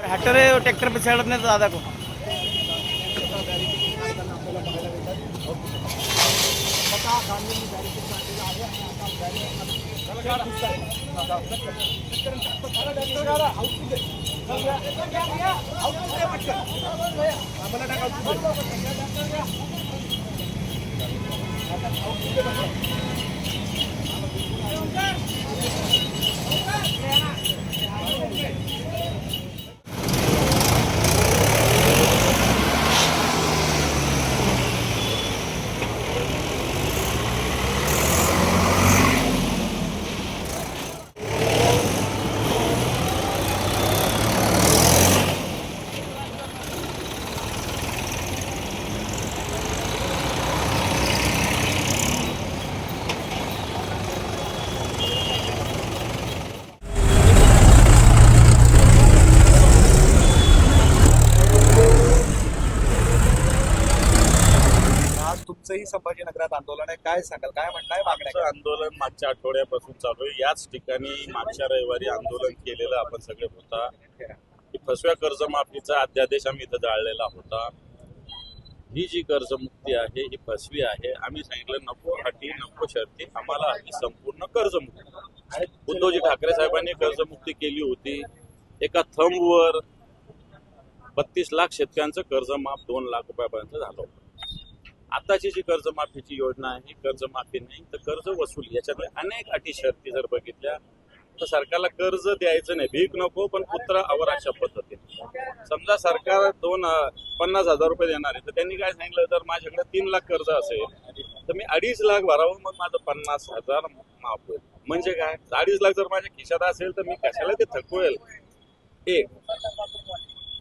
हटरे tractor पे चढ़ने तो दादा को आज तुमचंही संभाजीनगरात आंदोलन आहे, काय सांगाल, काय म्हणताय मागण्या आमचं आंदोलन मागच्या आठवड्यापासून चालू आहे. याच ठिकाणी मागच्या रविवारी आंदोलन केलेलं आपण सगळे होता. फसव्या कर्जमाफीचा अध्यादेश आम्ही इथं जाळलेला होता. ही जी कर्जमुक्ती आहे ही फसवी आहे. आम्ही सांगितलं नको अटी नको शर्ती, आम्हाला हवी संपूर्ण कर्जमुक्ती. उद्धवजी ठाकरे साहेबांनी कर्जमुक्ती केली होती. एका थंबवर 32 लाख शेतकऱ्यांचं कर्ज माफ 2 लाख रुपयापर्यंत झालं होतं. आताची जी कर्जमाफीची योजना आहे ही कर्जमाफी नाही तर कर्ज वसुली. याच्यातले अनेक अटी शर्ती जर बघितल्या तर सरकारला कर्ज द्यायचं नाही, भीक नको पण पुत्र आवर अशा पद्धतीने. समजा सरकार 50,000 रुपये देणार आहे तर त्यांनी काय सांगितलं, तर माझ्याकडे 3 लाख कर्ज असेल तर मी 2.5 लाख भरावं, मग माझं 50,000 माफ होईल. म्हणजे काय, 2.5 लाख जर माझ्या खिशात असेल तर मी कशाला ते थकवेल. एक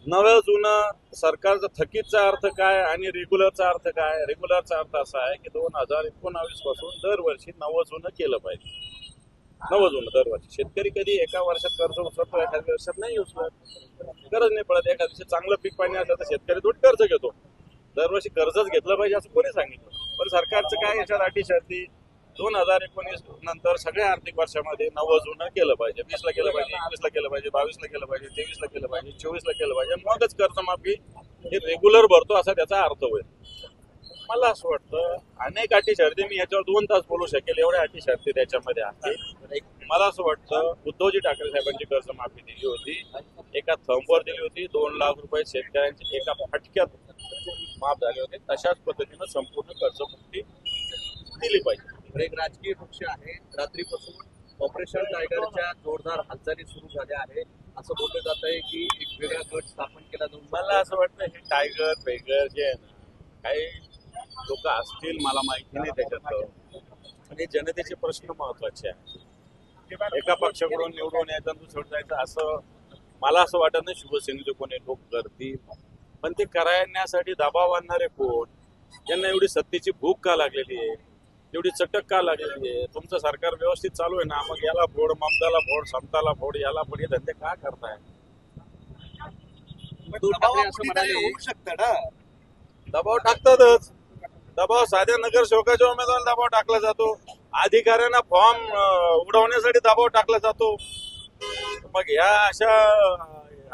नवं जुनं सरकारचं थकीतचा अर्थ काय आणि रेग्युलरचा अर्थ काय. रेग्युलरचा अर्थ असा आहे की 2019 पासून दरवर्षी नवं जुनं केलं पाहिजे. नवं जुनं दरवर्षी. शेतकरी कधी एका वर्षात कर्ज उचलतो, एखाद्या वर्षात नाही उचलत, गरज नाही पडत. एखाद्या दिवशी चांगलं पीक पाणी असलं तर शेतकरी थोडी कर्ज घेतो. दरवर्षी कर्जच घेतलं पाहिजे असं कोणी सांगितलं. पण सरकारचं काय याच्यात अटी शर्ती. 2019 नंतर सगळ्या आर्थिक वर्षामध्ये नवं जुनं केलं पाहिजे. 20ला केलं पाहिजे, 21ला केलं पाहिजे, 22ला केलं पाहिजे, 23ला केलं पाहिजे, 24ला केलं पाहिजे. मगच कर्जमाफी हे रेग्युलर भरतो असा त्याचा अर्थ होईल. मला असं वाटतं अनेक अटी शर्ती, मी याच्यावर 2 तास बोलू शकेल एवढ्या अटी शर्ती त्याच्यामध्ये आहे. मला असं वाटतं उद्धवजी ठाकरे साहेबांची कर्जमाफी दिली होती, एका थंबवर दिली होती. 2 लाख रुपये शेतकऱ्यांचे एका फटक्यात माफ झाले होते. तशाच पद्धतीनं संपूर्ण कर्जमुक्ती दिली पाहिजे. एक राजकीय पक्ष आहे, रात्रीपासून ऑपरेशन टायगरच्या जोरदार हालचाली सुरू झाल्या आहे असं बोललं जात आहे की एक वेगळा गट स्थापन केला जाऊन. मला असं वाटतं हे टायगर बेगर जे आहे ना, काही लोक असतील मला माहिती नाही त्याच्यात, आणि जनतेचे प्रश्न महत्वाचे आहेत. एका पक्षाकडून निवडून यायचं दुसरं जायचं असं मला असं वाटत नाही शिवसेनेचे कोणी लोक करतील. पण ते करण्यासाठी दबाव आणणारे कोण, यांना एवढी सत्तेची भूक का लागलेली आहे, एवढी चटक का लागलेली आहे. तुमचं सरकार व्यवस्थित चालू आहे ना, मग याला फोड, ममताला फोड, समताला फोड, याला फोड, हे धंदे का करताय. असं म्हणाले होऊ शकतं ना, दबाव टाकतातच. दबाव साध्या नगरसेवकाच्या उमेदवाराला दबाव टाकला जातो, अधिकाऱ्यांना फॉर्म उडवण्यासाठी दबाव टाकला जातो. मग ह्या अशा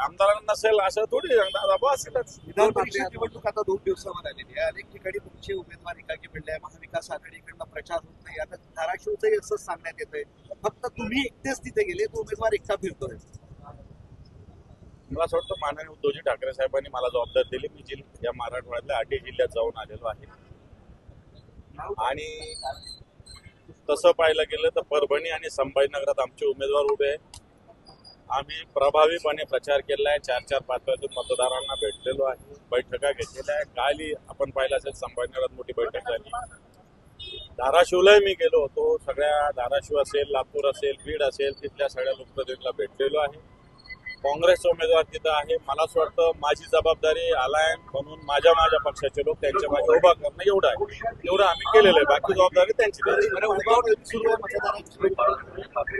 आमदारांना नसेल असं थोडी दबाव असेलच. विधान परिषद निवडणूक आता 2 दिवसावर आलेली आहे. अनेक ठिकाणी तुमची उमेदवार एकाकी मिळल्या, महाविकास आघाडीकडनं प्रचार होत नाही. आता धाराशिवचंही असंच सांगण्यात येतंय, फक्त तुम्ही एकटेच तिथे गेले, तो उमेदवार एकटा फिरतोय. मला असं वाटतं माननीय उद्धवजी ठाकरे साहेबांनी मला जबाबदारी दिली. मी या मराठवाड्यातल्या 8 जिल्ह्यात जाऊन आलेलो आहे. आणि तसं पाहायला गेलं तर परभणी आणि संभाजीनगरात आमचे उमेदवार उभे आहे. आम्ही प्रभावीपणे प्रचार केला आहे. 4-4, 5-5 मतदारांना भेटलेलो आहे, बैठका घेतलेल्या आहे. कालही आपण पाहिलं असेल संभाजीनगरात मोठी बैठक झाली. धाराशिवलाही मी गेलो होतो. सगळ्या धाराशिव असेल, लातूर असेल, बीड असेल, तिथल्या सगळ्या लोकप्रतिनिधींना भेटलेलो आहे. काँग्रेसचा उमेदवार तिथं आहे. मला असं वाटतं माझी जबाबदारी आलायन म्हणून माझ्या पक्षाचे लोक त्यांच्या मागे उभा करणं एवढं आहे. एवढं आम्ही केलेलं आहे. बाकी जबाबदारी त्यांची.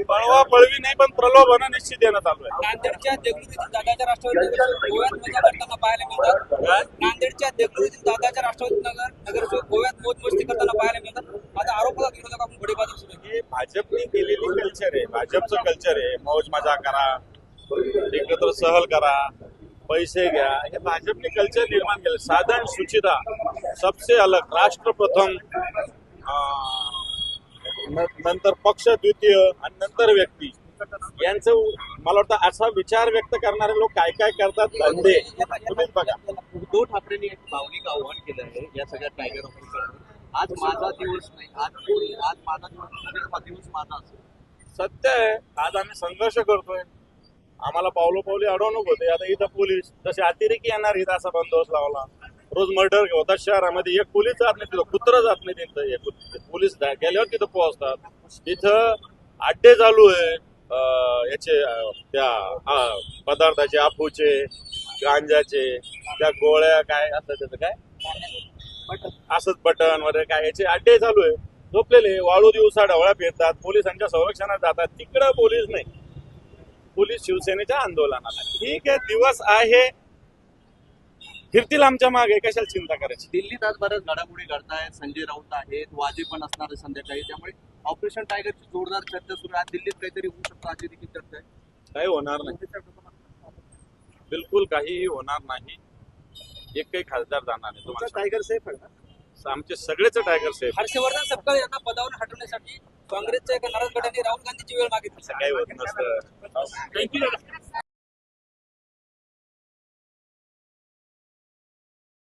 पळवा पळवी नाही पण प्रलोभन निश्चित येणं चालू आहे. नांदेडच्या देगलूर दादाच्या राष्ट्रवादी गोव्यात मजा करताना पाहायला मिळतात. नांदेडच्या देगलूर दादाच्या राष्ट्रवादी नगरसेवक गोव्यात मोजमस्ती करताना पाहायला मिळतात. आता आरोपाला विरोधक आपण घोडेबाजार सुरू हे भाजपने केलेली कल्चर आहे, भाजपचं कल्चर आहे. मौज मजा करा, एकत्र सहल करा, पैसे घ्या, हे भाजपने कल्चर निर्माण केलं. साधारण सुचिता सबसे अलग, राष्ट्र प्रथम, नंतर पक्ष द्वितीय आणि नंतर व्यक्ती. यांचं मला वाटतं असा विचार व्यक्त करणारे लोक काय काय करतात धंदे तुम्हीच बघा. उद्धव ठाकरेंनी एक भावनिक आव्हान केलं आहे या सगळ्या टायगर ऑफिसर. आज माझा दिवस नाही, आज माझा दिवस माझा असेल. सत्य आहे, आज आम्ही संघर्ष करतोय. आम्हाला पावलोपावली अडवणूक होते. आता इथं पोलीस जसे अतिरेकी येणार इथं असा बंदोबस्त लावला. रोज मर्डर होतात शहरामध्ये, एक पोलीस जात नाही तिथं, कुत्र जात नाही तिथं. एक पोलीस गेल्यावर तिथं पोहोचतात. तिथं अड्डे चालू आहे याचे, त्या पदार्थाचे, अफूचे, गांजाचे, त्या गोळ्या काय असतं त्याचं काय असंच बटन वगैरे काय याचे अड्डे चालू आहे. झोपलेले वाळू दिवसा ढवळ्या फिरतात, पोलिसांच्या संरक्षणात जातात. तिकडं पोलीस नाही, पोलीस शिवसेनेच्या आंदोलनाला. ठीक आहे, दिवस आहे, फिरतील आमच्या मागे, कशाला चिंता करायची. दिल्लीत आज बऱ्याच घडामोडी घडतायत. संजय राऊत आहेत, वाजे पण असणार आहे संध्याकाळी. त्यामुळे ऑपरेशन टायगरची जोरदार चर्चा सुरू आहे. आज दिल्लीत काहीतरी होऊ शकतं अशी देखील चर्चा आहे. काही होणार नाही, बिलकुल काहीही होणार नाही. एकही खासदार जाणार नाही. तुम्हाला टायगर सेफ आहे सांगतो. आमचे सगळेच टायगर सेफ. हर्षवर्धन सपकाळ यांना पदावरून हटवण्यासाठी काँग्रेसच्या एका नाराज गटाने राहुल गांधीची वेळ मागितली. काही होत नसतं. थँक्यू.